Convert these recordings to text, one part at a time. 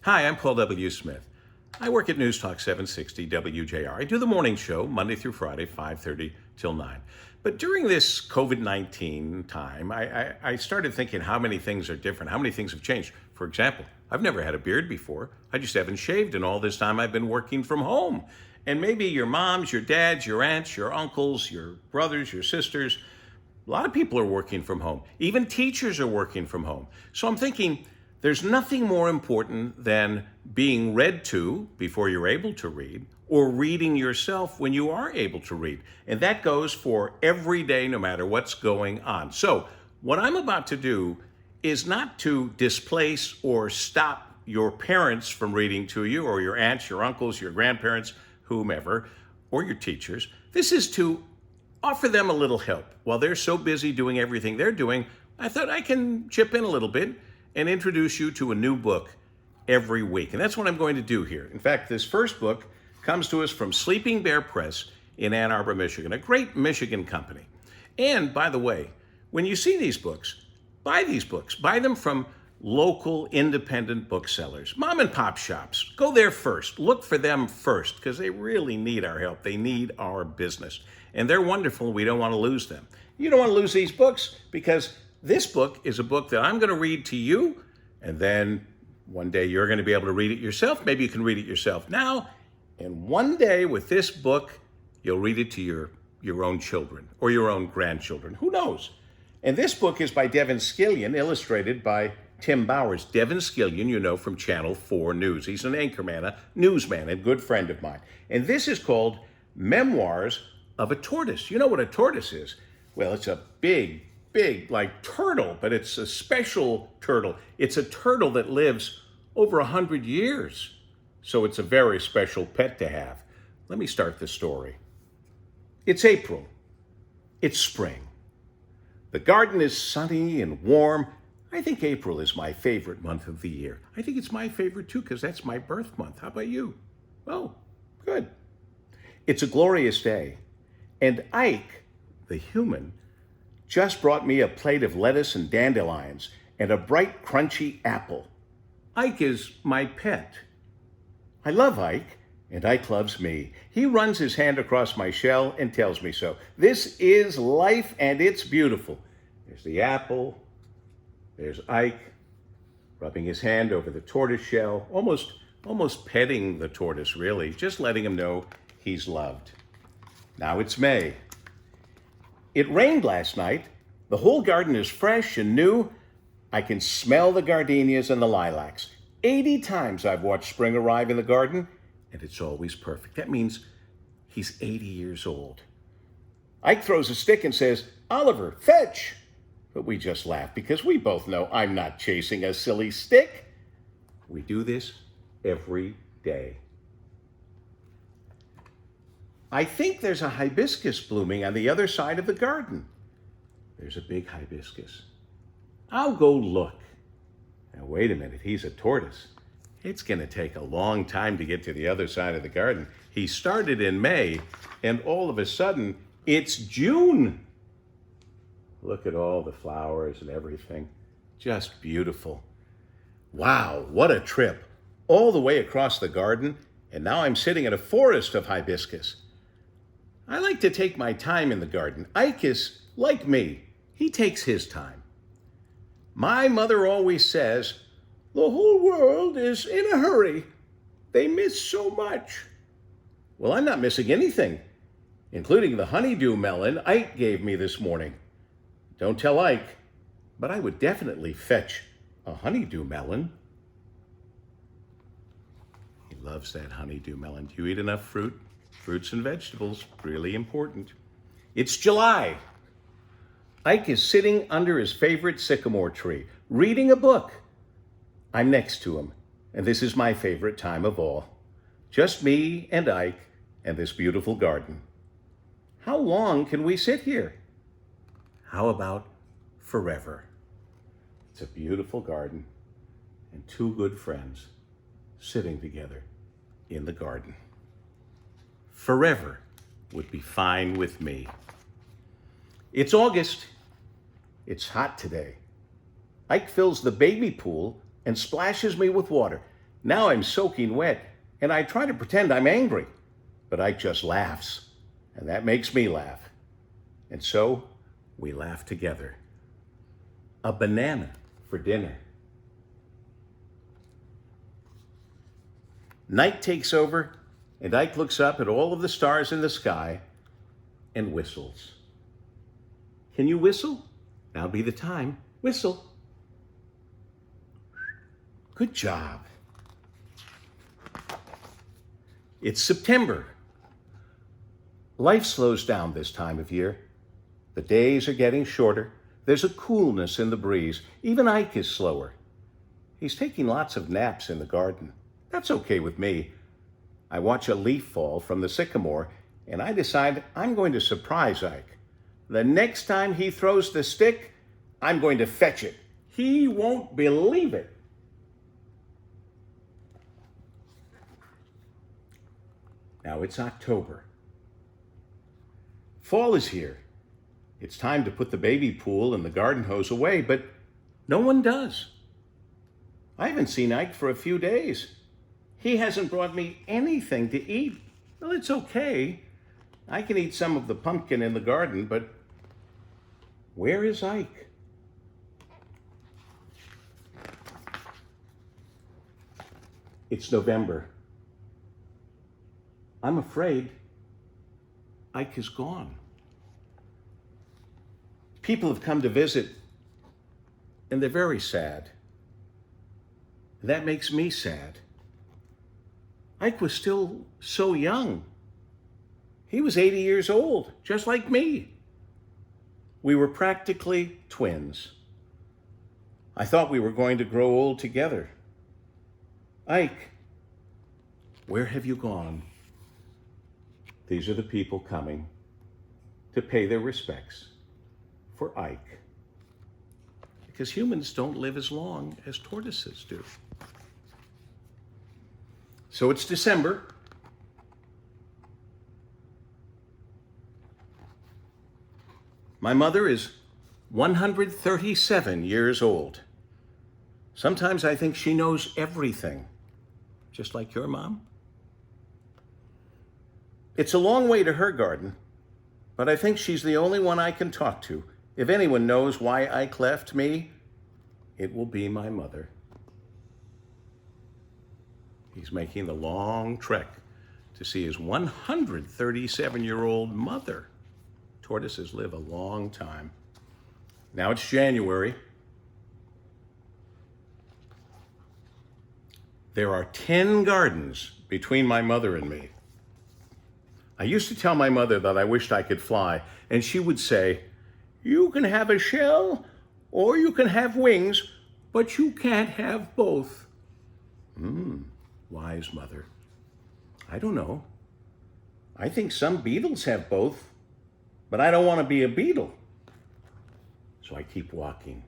Hi, I'm Paul W. Smith. I work at News Talk 760 WJR. I do the morning show Monday through Friday, 5:30 till 9. But during this COVID-19 time, I started thinking how many things are different, how many things have changed. For example, I've never had a beard before. I just haven't shaved in all this time I've been working from home. And maybe your moms, your dads, your aunts, your uncles, your brothers, your sisters, a lot of people are working from home. Even teachers are working from home. So I'm thinking there's nothing more important than being read to before you're able to read, or reading yourself when you are able to read. And that goes for every day, no matter what's going on. So what I'm about to do is not to displace or stop your parents from reading to you, or your aunts, your uncles, your grandparents, whomever, or your teachers. This is to offer them a little help. While they're so busy doing everything they're doing, I thought I can chip in a little bit and introduce you to a new book every week. And that's what I'm going to do here. In fact, this first book comes to us from Sleeping Bear Press in Ann Arbor, Michigan, a great Michigan company. And by the way, when you see these books. Buy them from local independent booksellers, mom and pop shops. Go there first. Look for them first, because they really need our help. They need our business. And they're wonderful. We don't want to lose them. You don't want to lose these books, because this book is a book that I'm going to read to you, and then one day you're going to be able to read it yourself. Maybe you can read it yourself now, and one day with this book, you'll read it to your own children or your own grandchildren. Who knows? And this book is by Devin Scillian, illustrated by Tim Bowers. Devin Scillian, you know, from Channel 4 News. He's an anchorman, a newsman, and good friend of mine. And this is called Memoirs of a Tortoise. You know what a tortoise is? Well, it's a big, like turtle, but it's a special turtle. It's a turtle that lives over 100 years. So it's a very special pet to have. Let me start the story. It's April. It's spring. The garden is sunny and warm. I think April is my favorite month of the year. I think it's my favorite too, because that's my birth month. How about you? Oh, good. It's a glorious day. And Ike, the human, just brought me a plate of lettuce and dandelions and a bright, crunchy apple. Ike is my pet. I love Ike, and Ike loves me. He runs his hand across my shell and tells me so. This is life, and it's beautiful. There's the apple. There's Ike rubbing his hand over the tortoise shell, almost petting the tortoise, really, just letting him know he's loved. Now it's May. It rained last night. The whole garden is fresh and new. I can smell the gardenias and the lilacs. 80 times I've watched spring arrive in the garden, and it's always perfect. That means he's 80 years old. Ike throws a stick and says, "Oliver, fetch!" But we just laugh because we both know I'm not chasing a silly stick. We do this every day. I think there's a hibiscus blooming on the other side of the garden. There's a big hibiscus. I'll go look. Now, wait a minute, he's a tortoise. It's going to take a long time to get to the other side of the garden. He started in May, and all of a sudden, it's June. Look at all the flowers and everything. Just beautiful. Wow, what a trip. All the way across the garden, and now I'm sitting in a forest of hibiscus. I like to take my time in the garden. Ike is like me. He takes his time. My mother always says, "The whole world is in a hurry. They miss so much." Well, I'm not missing anything, including the honeydew melon Ike gave me this morning. Don't tell Ike, but I would definitely fetch a honeydew melon. He loves that honeydew melon. Do you eat enough fruit? Fruits and vegetables, really important. It's July. Ike is sitting under his favorite sycamore tree, reading a book. I'm next to him, and this is my favorite time of all. Just me and Ike and this beautiful garden. How long can we sit here? How about forever? It's a beautiful garden and two good friends sitting together in the garden. Forever would be fine with me. It's August. It's hot today. Ike fills the baby pool and splashes me with water. Now I'm soaking wet, and I try to pretend I'm angry, but Ike just laughs, and that makes me laugh. And so we laugh together. A banana for dinner. Night takes over, and Ike looks up at all of the stars in the sky and whistles. Can you whistle? Now be the time. Whistle. Good job. It's September. Life slows down this time of year. The days are getting shorter. There's a coolness in the breeze. Even Ike is slower. He's taking lots of naps in the garden. That's okay with me. I watch a leaf fall from the sycamore, and I decide I'm going to surprise Ike. The next time he throws the stick, I'm going to fetch it. He won't believe it. Now it's October. Fall is here. It's time to put the baby pool and the garden hose away, but no one does. I haven't seen Ike for a few days. He hasn't brought me anything to eat. Well, it's okay. I can eat some of the pumpkin in the garden, but where is Ike? It's November. I'm afraid Ike is gone. People have come to visit, and they're very sad. That makes me sad. Ike was still so young. He was 80 years old, just like me. We were practically twins. I thought we were going to grow old together. Ike, where have you gone? These are the people coming to pay their respects for Ike. Because humans don't live as long as tortoises do. So it's December. My mother is 137 years old. Sometimes I think she knows everything, just like your mom. It's a long way to her garden, but I think she's the only one I can talk to. If anyone knows why Ike left me, it will be my mother. He's making the long trek to see his 137-year-old mother. Tortoises live a long time. Now it's January. There are 10 gardens between my mother and me. I used to tell my mother that I wished I could fly, and she would say, "You can have a shell or you can have wings, but you can't have both." Wise mother. I don't know. I think some beetles have both, but I don't want to be a beetle. So I keep walking.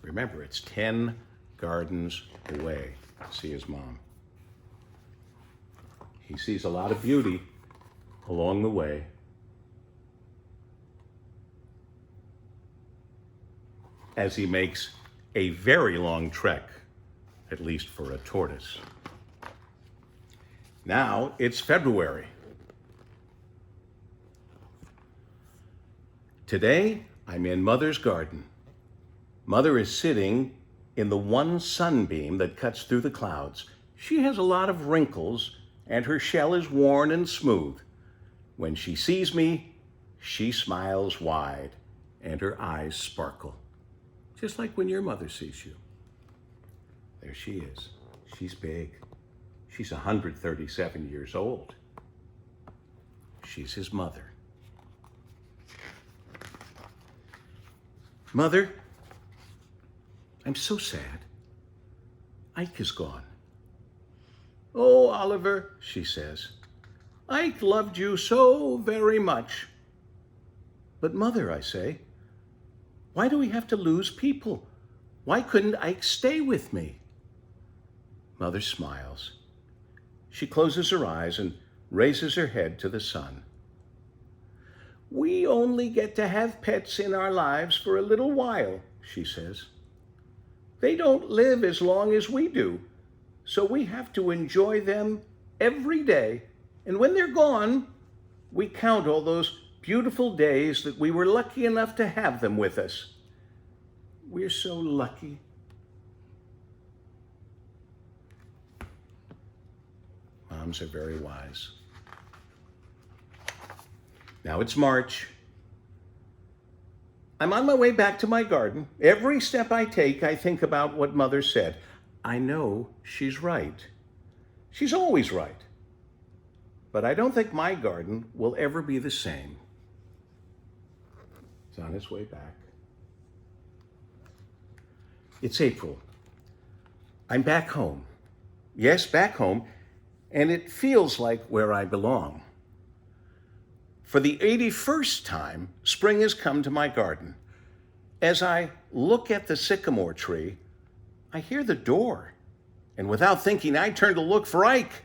Remember, it's 10 gardens away to see his mom. He sees a lot of beauty along the way. As he makes a very long trek, at least for a tortoise. Now it's February. Today, I'm in Mother's garden. Mother is sitting in the one sunbeam that cuts through the clouds. She has a lot of wrinkles, and her shell is worn and smooth. When she sees me, she smiles wide, and her eyes sparkle, just like when your mother sees you. There she is. She's big. She's 137 years old. She's his mother. Mother, I'm so sad. Ike is gone. "Oh, Oliver," she says, "Ike loved you so very much." "But Mother," I say, "why do we have to lose people? Why couldn't Ike stay with me?" Mother smiles. She closes her eyes and raises her head to the sun. "We only get to have pets in our lives for a little while," she says. They don't live as long as we do, so we have to enjoy them every day. And when they're gone, we count all those beautiful days that we were lucky enough to have them with us. We're so lucky. Moms are very wise. Now it's March. I'm on my way back to my garden. Every step I take, I think about what Mother said. I know she's right. She's always right. But I don't think my garden will ever be the same. It's on its way back. It's April. I'm back home. Yes, back home, and it feels like where I belong. For the 81st time, spring has come to my garden. As I look at the sycamore tree, I hear the door, and without thinking, I turn to look for Ike.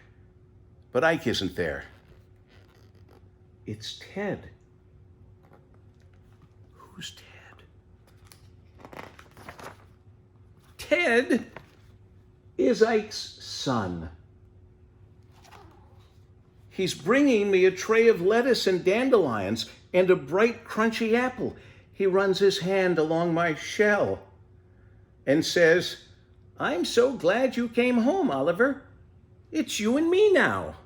But Ike isn't there. It's Ted. Who's Ted? Ted is Ike's son. He's bringing me a tray of lettuce and dandelions and a bright, crunchy apple. He runs his hand along my shell and says, "I'm so glad you came home, Oliver. It's you and me now."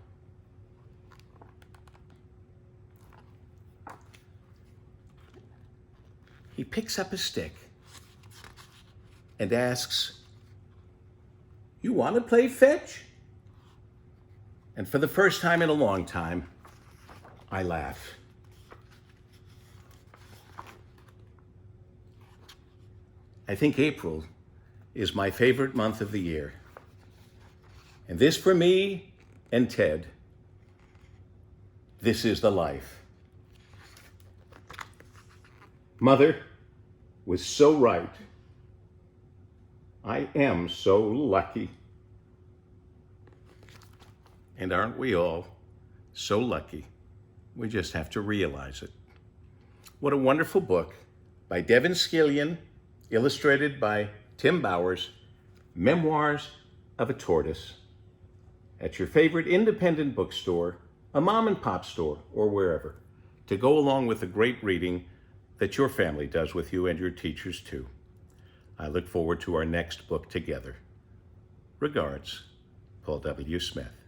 He picks up a stick and asks, "You want to play fetch?" And for the first time in a long time, I laugh. I think April is my favorite month of the year. And this for me and Ted, this is the life. Mother was so right. I am so lucky. And aren't we all so lucky? We just have to realize it. What a wonderful book by Devin Scillian, illustrated by Tim Bowers, Memoirs of a Tortoise. At your favorite independent bookstore, a mom and pop store, or wherever, to go along with the great reading that your family does with you and your teachers too. I look forward to our next book together. Regards, Paul W. Smith.